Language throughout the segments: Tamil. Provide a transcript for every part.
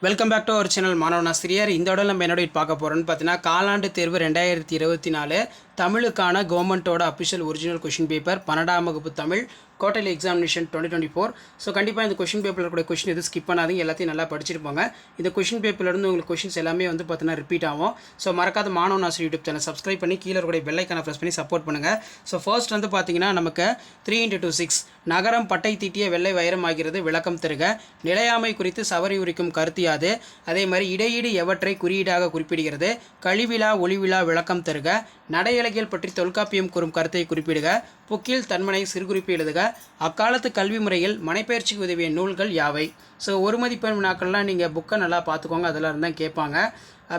Welcome back to our channel மாணவன் ஆசிரியர். இந்த இடம் நம்ம என்னோட பார்க்க போகிறோன்னு பார்த்தீங்கன்னா காலாண்டு தேர்வு 2024 தமிழுக்கான கவர்மெண்ட்டோட அஃபிஷியல் ஒரிஜினல் கொஷின் பேப்பர் 12ஆம் வகுப்பு தமிழ் குவார்டர்லி எக்ஸாமினேஷன் 2024. ஸோ கண்டிப்பாக இந்த கொஷின் பேப்பரில் கூட கொஷின் எதுவும் ஸ்கிப் பண்ணாதீங்க, எல்லாத்தையும் நல்லா படிச்சிருப்பாங்க. இந்த கொஷின் பேப்பர்லேருந்து உங்களுக்கு கொஷின்ஸ் எல்லாமே வந்து பார்த்தீங்கன்னா ரிப்பீட் ஆகும். ஸோ மறக்காத மாணவன் ஆசிரியர் யூடியூப் சேனல் சப்ஸ்கிரைப் பண்ணி கீழே கூட பெல் ஐக்கானை ப்ரெஸ் பண்ணி சப்போர்ட் பண்ணுங்கள். ஸோ ஃபர்ஸ்ட் வந்து பார்த்தீங்கன்னா நமக்கு 3x2 6 நகரம் பட்டை தீட்டிய வெள்ளை வைரம் ஆகிறது, விளக்கம் தருக. நிலையாமை குறித்து சவரி உரிக்கும் கருத்து யாது? அதே மாதிரி இடையீடு எவற்றை குறியீடாக குறிப்பிடுகிறது? கழிவிழா ஒளிவிழா விளக்கம் தருக. நடையலகியல் பற்றி தொல்காப்பியம் கூறும் கருத்தை குறிப்பிடுக. புக்கில் தன்மனை சிறுகுறிப்பு எழுதுக. அக்காலத்து கல்வி முறையில் மனைப்பயிற்சிக்கு உதவிய நூல்கள் யாவை? ஸோ ஒரு மதிப்பெண் வினாக்கள்லாம் நீங்கள் புக்கை நல்லா பார்த்துக்கோங்க, அதெல்லாம் இருந்தால் கேட்பாங்க.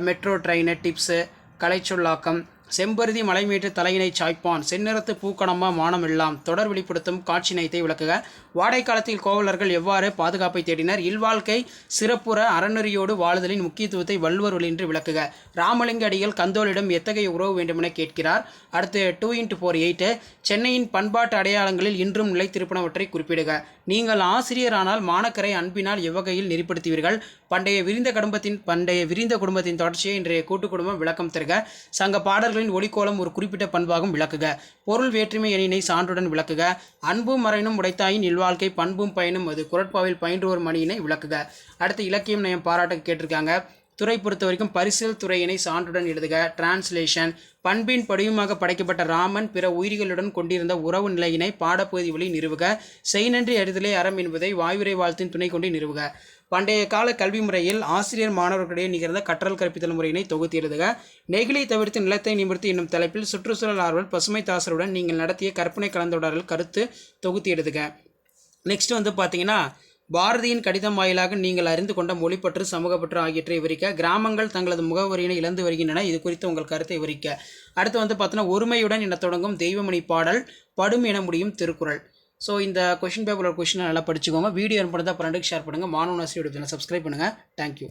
மெட்ரோ ட்ரெயின் டிப்ஸு, கலைச்சொல்லாக்கம், செம்பருதி மலைமேட்டு தலையினை சாய்ப்பான், செந்நிறத்து பூக்கணமா மானம் எல்லாம், தொடர் வெளிப்படுத்தும் காட்சி நயத்தை விளக்குக. வாடை காலத்தில் கோவலர்கள் எவ்வாறு பாதுகாப்பை தேடினர்? இல்வாழ்க்கை சிறப்புற அறநெறியோடு வாழுதலின் முக்கியத்துவத்தை வள்ளுவர் வழியின்றி விளக்குக. ராமலிங்க அடிகள் கந்தோலிடம் எத்தகைய உறவு வேண்டுமென கேட்கிறார். அடுத்து 2x4 8 சென்னையின் பண்பாட்டு அடையாளங்களில் இன்றும் நிலைத்திருப்பனவற்றை குறிப்பிடுக. நீங்கள் ஆசிரியரானால் மாணக்கரை அன்பினால் எவ்வகையில் நெறிப்படுத்துவீர்கள்? பண்டைய விரிந்த குடும்பத்தின் தொடர்ச்சியை இன்றைய கூட்டு குடும்பம் விளக்கம் தருக. சங்க பாடல்களின் ஒளிக்கோலம் ஒரு குறிப்பிட்ட பண்பாகும் விளக்குக. பொருள் வேற்றுமை எண்ணினை சான்றுடன் விளக்குக. அன்பும் மறைனும் உடைத்தாயின் இல்வாழ்க்கை பண்பும் பயனும் அது குரட்பாவில் பயின்றோர் மணியினை விளக்குக. அடுத்து இலக்கியம் நயம் பாராட்ட கேட்டிருக்காங்க. துறை பொறுத்த வரைக்கும் பரிசில் துறையினை சான்றுடன் எழுதுக. டிரான்ஸ்லேஷன் பண்பின் படியுமாக படைக்கப்பட்ட ராமன் பிற உயிரிகளுடன் கொண்டிருந்த உறவு நிலையினை பாடப்பகுதி வழி நிறுவுக. செய்நன்றி அறிதலே அறம் என்பதை வாயுரை வாழ்த்தின் துணை கொண்டு நிறுவுக. பண்டைய கால கல்வி முறையில் ஆசிரியர் மாணவர்களிடையே நிகழ்ந்த கற்றல் கற்பித்தல் முறையினை தொகுத்து எழுதுக. நெகிழி தவிர்த்து நிலத்தை நிமிர்த்தி என்னும் தலைப்பில் சுற்றுச்சூழல் ஆர்வல் பசுமை தாசருடன் நீங்கள் நடத்திய கற்பனை கலந்துரையாடல் கருத்து தொகுத்து எழுதுக. நெக்ஸ்ட் வந்து பார்த்தீங்கன்னா பாரதியின் கடிதம் வாயிலாக நீங்கள் அறிந்து கொண்ட மொழிப்பற்று சமூகப்பற்று ஆகியவற்றை விவரிக்க. கிராமங்கள் தங்களது முகவரியினை இழந்து வருகின்றன, இது குறித்து உங்கள் கருத்தை விவரிக்க. அடுத்து வந்து பார்த்தீங்கன்னா ஒருமையுடன் என தொடங்கும் தெய்வமணி பாடல் படும் என முடியும் திருக்குறள். ஸோ இந்த கொஷின் பேப்பரோட கொஷினை நல்லா படிச்சுக்கோங்க. வீடியோ பண்ணுறதா ஃப்ரெண்டுக்கு ஷேர் பண்ணுங்கள். மாணவன் ஆசிரியர் சப்ஸ்கிரைப் பண்ணுங்கள். தேங்க்யூ.